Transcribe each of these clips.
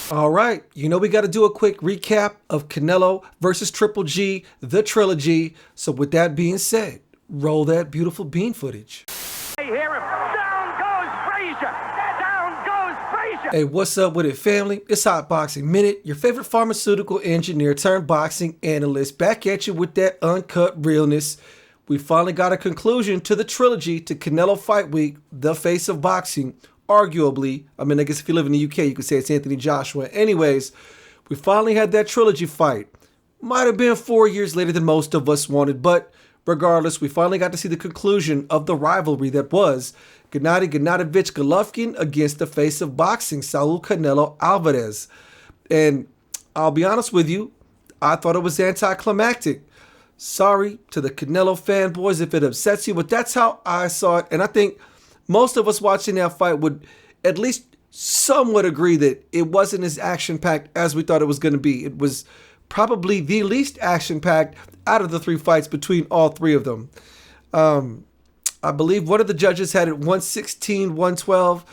All right, we got to do a quick recap of Canelo versus Triple G, the trilogy. So with that being said, roll that beautiful bean footage. Hey, hear him. Down goes Frazier. Down goes Frazier. Hey, what's up with it, family? It's Hot Boxing Minute, your favorite pharmaceutical engineer turned boxing analyst, back at you with that uncut realness. We finally got a conclusion to the trilogy to Canelo Fight Week, the face of boxing. Arguably, I guess if you live in the UK, you could say it's Anthony Joshua. Anyways, we finally had that trilogy fight. Might have been 4 years later than most of us wanted, but regardless, we finally got to see the conclusion of the rivalry that was Gennady Golovkin against the face of boxing, Saul Canelo Alvarez. And I'll be honest with you, I thought it was anticlimactic. Sorry to the Canelo fanboys if it upsets you, but that's how I saw it. And I think most of us watching that fight would at least somewhat agree that it wasn't as action-packed as we thought it was going to be. It was probably the least action-packed out of the three fights between all three of them. I believe one of the judges had it 116, 112.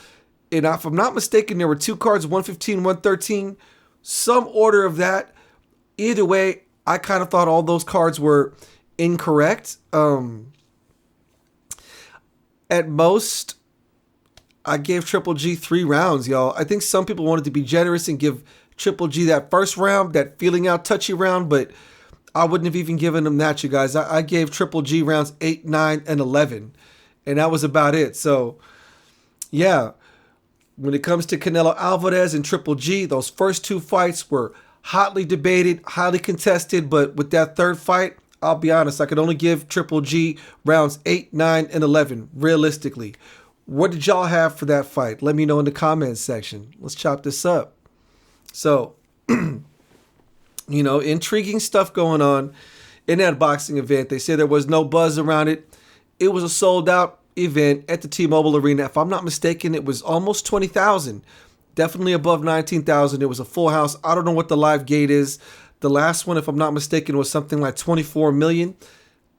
And if I'm not mistaken, there were two cards, 115, 113. Some order of that. Either way, I kind of thought all those cards were incorrect. At most, I gave Triple G 3 rounds, y'all. I think some people wanted to be generous and give Triple G that first round, that feeling out touchy round, but I wouldn't have even given him that, you guys. I gave Triple G rounds 8, 9, and 11, and that was about it. So, yeah, when it comes to Canelo Alvarez and Triple G, those first two fights were hotly debated, highly contested, but with that third fight, I'll be honest, I could only give Triple G rounds 8, 9, and 11, realistically. What did y'all have for that fight? Let me know in the comments section. Let's chop this up. So, intriguing stuff going on in that boxing event. They say there was no buzz around it. It was a sold-out event at the T-Mobile Arena. If I'm not mistaken, it was almost 20,000. Definitely above 19,000. It was a full house. I don't know what the live gate is. The last one, if I'm not mistaken, was something like 24 million.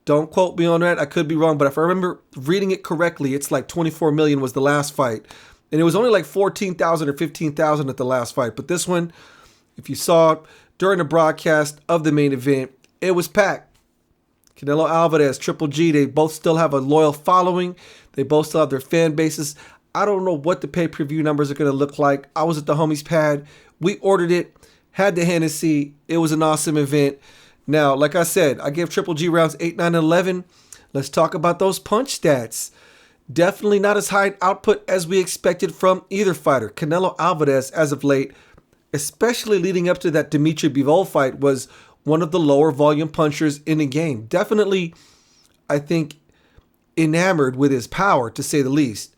Don't quote me on that. I could be wrong, but if I remember reading it correctly, it's like 24 million was the last fight. And it was only like 14,000 or 15,000 at the last fight. But this one, if you saw it during the broadcast of the main event, it was packed. Canelo Alvarez, Triple G, they both still have a loyal following. They both still have their fan bases. I don't know what the pay-per-view numbers are going to look like. I was at the homies pad. We ordered it. Had the Hennessy. It was an awesome event. Now, like I said, I gave Triple G rounds 8, 9, and 11. Let's talk about those punch stats. Definitely not as high an output as we expected from either fighter. Canelo Alvarez, as of late, especially leading up to that Dimitri Bivol fight, was one of the lower volume punchers in the game. Definitely, I think, enamored with his power, to say the least.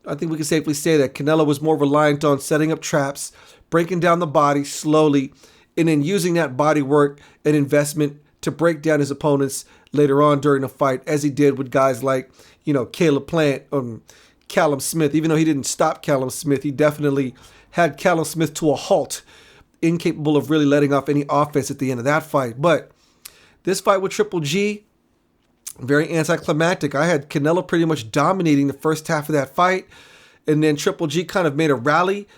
I think we can safely say that Canelo was more reliant on setting up traps, breaking down the body slowly, and then using that body work and investment to break down his opponents later on during the fight, as he did with guys like, Caleb Plant, Callum Smith. Even though he didn't stop Callum Smith, he definitely had Callum Smith to a halt, incapable of really letting off any offense at the end of that fight. But this fight with Triple G, very anticlimactic. I had Canelo pretty much dominating the first half of that fight, and then Triple G kind of made a rally.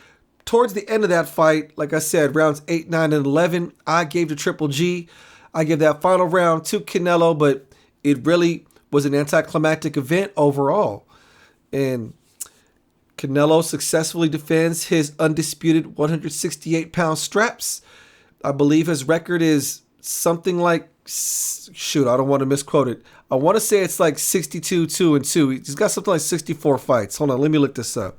Towards the end of that fight, like I said, rounds 8, 9, and 11, I gave to Triple G. I gave that final round to Canelo, but it really was an anticlimactic event overall. And Canelo successfully defends his undisputed 168-pound straps. I believe his record is something like, I don't want to misquote it. I want to say it's like 62, 2-2. He's got something like 64 fights. Hold on, let me look this up.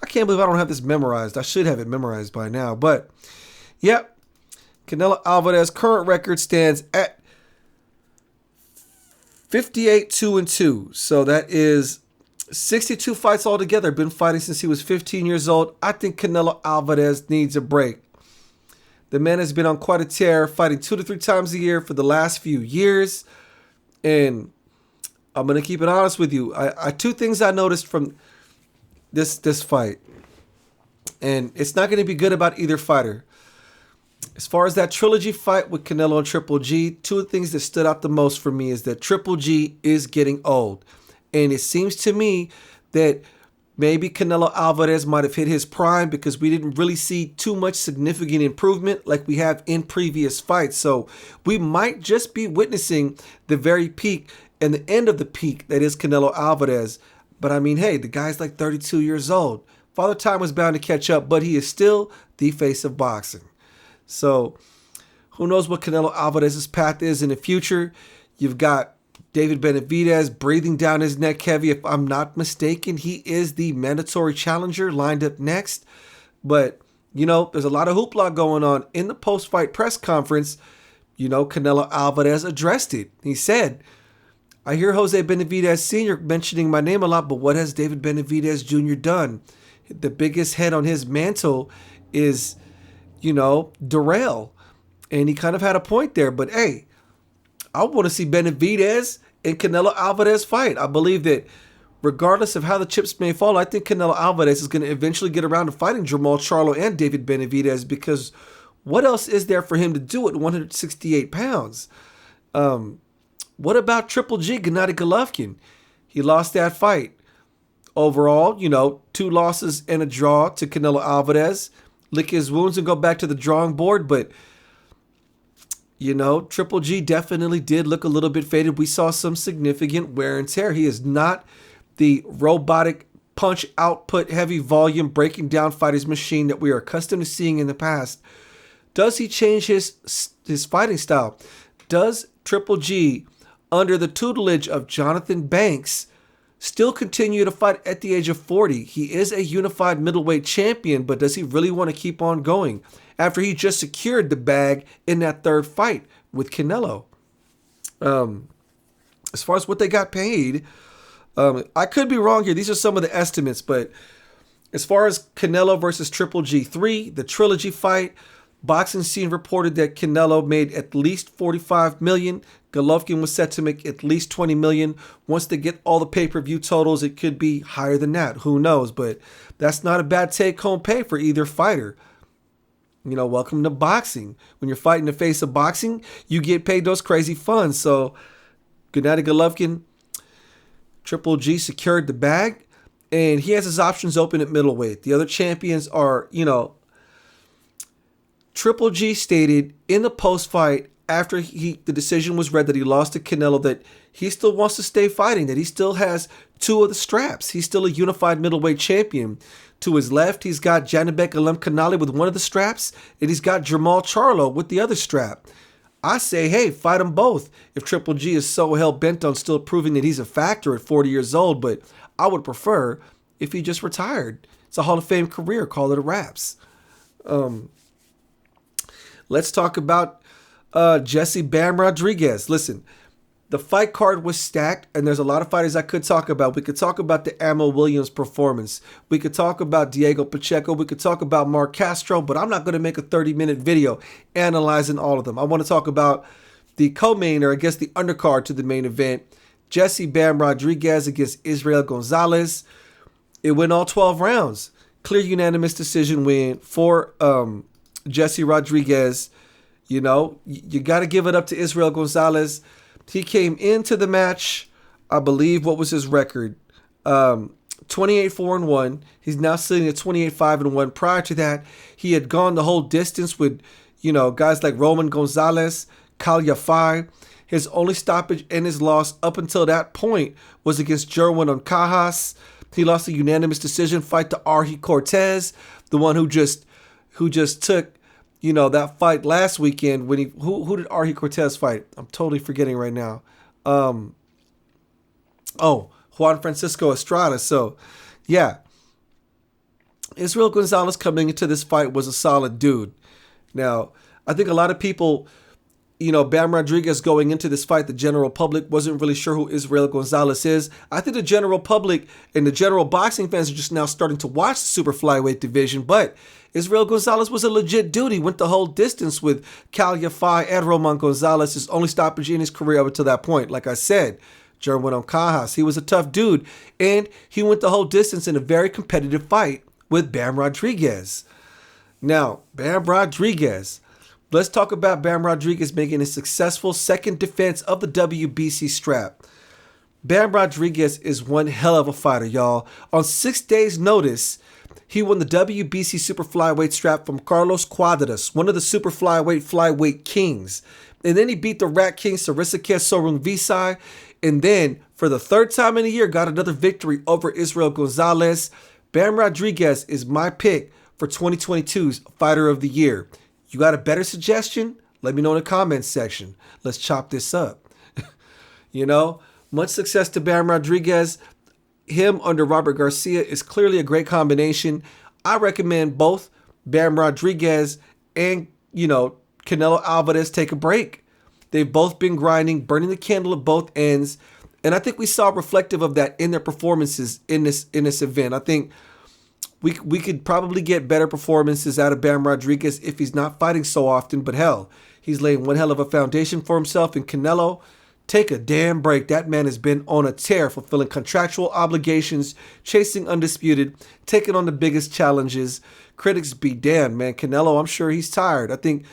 I can't believe I don't have this memorized. I should have it memorized by now. But, yep, Canelo Alvarez's current record stands at 58, 2-2. So that is 62 fights altogether. Been fighting since he was 15 years old. I think Canelo Alvarez needs a break. The man has been on quite a tear, fighting 2 to 3 times a year for the last few years. And I'm going to keep it honest with you. Two things I noticed from this fight, and it's not going to be good about either fighter. As far as that trilogy fight with Canelo and Triple G, two things that stood out the most for me is that Triple G is getting old. And it seems to me that Maybe Canelo Alvarez might have hit his prime because we didn't really see too much significant improvement like we have in previous fights. So we might just be witnessing the very peak and the end of the peak that is Canelo Alvarez. But I mean, hey, the guy's like 32 years old. Father Time was bound to catch up, but he is still the face of boxing. So who knows what Canelo Alvarez's path is in the future. You've got David Benavidez breathing down his neck heavy. If I'm not mistaken, he is the mandatory challenger lined up next. But, there's a lot of hoopla going on in the post-fight press conference. Canelo Alvarez addressed it. He said, I hear Jose Benavidez Sr. mentioning my name a lot, but what has David Benavidez Jr. done? The biggest head on his mantle is, Darrell. And he kind of had a point there. But, hey, I want to see Benavidez and Canelo Alvarez fight. I believe that regardless of how the chips may fall, I think Canelo Alvarez is going to eventually get around to fighting Jermall Charlo and David Benavidez, because what else is there for him to do at 168 pounds? What about Triple G, Gennady Golovkin? He lost that fight. Overall, 2 losses and a draw to Canelo Alvarez. Lick his wounds and go back to the drawing board, but Triple G definitely did look a little bit faded. We saw some significant wear and tear. He is not the robotic punch output, heavy volume, breaking down fighters machine that we are accustomed to seeing in the past. Does he change his fighting style? Does Triple G, under the tutelage of Jonathan Banks, still continue to fight at the age of 40? He is a unified middleweight champion, but does he really want to keep on going after he just secured the bag in that third fight with Canelo? As far as what they got paid, I could be wrong here. These are some of the estimates, but as far as Canelo versus Triple G3, the trilogy fight, Boxing Scene reported that Canelo made at least $45 million. Golovkin was set to make at least $20 million. Once they get all the pay-per-view totals, it could be higher than that. Who knows? But that's not a bad take-home pay for either fighter. Welcome to boxing. When you're fighting the face of boxing, you get paid those crazy funds. So, Gennady Golovkin, Triple G secured the bag, and he has his options open at middleweight. The other champions are, Triple G stated in the post-fight after the decision was read that he lost to Canelo that he still wants to stay fighting, that he still has 2 of the straps. He's still a unified middleweight champion. To his left, he's got Janibek Alemkhanali with one of the straps, and he's got Jermall Charlo with the other strap. I say, hey, fight them both if Triple G is so hell-bent on still proving that he's a factor at 40 years old, but I would prefer if he just retired. It's a Hall of Fame career. Call it a wraps. Let's talk about Jesse Bam Rodriguez. Listen, the fight card was stacked, and there's a lot of fighters I could talk about. We could talk about the Ammo Williams performance. We could talk about Diego Pacheco. We could talk about Mark Castro, but I'm not going to make a 30-minute video analyzing all of them. I want to talk about the co-main, or I guess the undercard to the main event, Jesse Bam Rodriguez against Israel Gonzalez. It went all 12 rounds. Clear unanimous decision win for Jesse Rodriguez. You got to give it up to Israel Gonzalez. He came into the match, I believe, what was his record? 28-4-1. He's now sitting at 28-5-1. Prior to that, he had gone the whole distance with, guys like Roman Gonzalez, Kal Yafai. His only stoppage and his loss up until that point was against Jerwin Oncajas. He lost a unanimous decision fight to Arhi Cortez, the one who just took that fight last weekend when who did Arhi Cortez fight? I'm totally forgetting right now. Juan Francisco Estrada. So, yeah. Israel Gonzalez coming into this fight was a solid dude. Now, I think a lot of people, Bam Rodriguez going into this fight, the general public wasn't really sure who Israel Gonzalez is. I think the general public and the general boxing fans are just now starting to watch the super flyweight division, but Israel Gonzalez was a legit dude. He went the whole distance with Kal Yafai and Roman Gonzalez, his only stoppage in his career up until that point. Like I said, Jerwin Oncajas, he was a tough dude, and he went the whole distance in a very competitive fight with Bam Rodriguez. Now, Bam Rodriguez. Let's talk about Bam Rodriguez making a successful second defense of the WBC strap. Bam Rodriguez is one hell of a fighter, y'all. On 6 days' notice, he won the WBC super flyweight strap from Carlos Cuadras, one of the super flyweight kings. And then he beat the Rat King Sarissake Sorungvisai. And then, for the third time in a year, got another victory over Israel Gonzalez. Bam Rodriguez is my pick for 2022's Fighter of the Year. You got a better suggestion? Let me know in the comments section. Let's chop this up. Much success to Bam Rodriguez. Him under Robert Garcia is clearly a great combination. I recommend both Bam Rodriguez and, Canelo Alvarez take a break. They've both been grinding, burning the candle at both ends. And I think we saw reflective of that in their performances in this event. I think we could probably get better performances out of Bam Rodriguez if he's not fighting so often. But hell, he's laying one hell of a foundation for himself. And Canelo, take a damn break. That man has been on a tear, fulfilling contractual obligations, chasing undisputed, taking on the biggest challenges. Critics be damned, man. Canelo, I'm sure he's tired. I think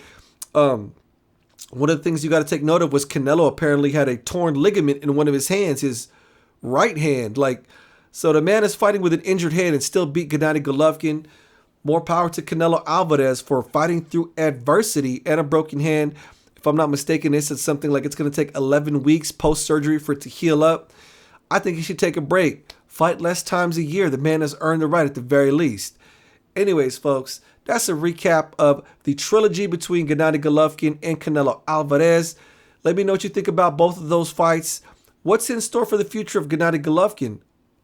one of the things you got to take note of was Canelo apparently had a torn ligament in one of his hands, his right hand. So the man is fighting with an injured hand and still beat Gennady Golovkin. More power to Canelo Alvarez for fighting through adversity and a broken hand. If I'm not mistaken, they said something like it's going to take 11 weeks post-surgery for it to heal up. I think he should take a break. Fight less times a year. The man has earned the right at the very least. Anyways, folks, that's a recap of the trilogy between Gennady Golovkin and Canelo Alvarez. Let me know what you think about both of those fights. What's in store for the future of Gennady Golovkin?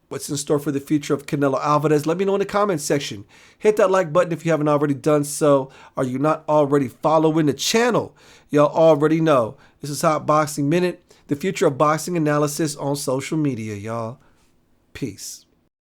What's in store for the future of Canelo Alvarez? Let me know in the comments section. Hit that like button if you haven't already done so. Are you not already following the channel? Y'all already know. This is Hot Boxing Minute, the future of boxing analysis on social media, y'all. Peace.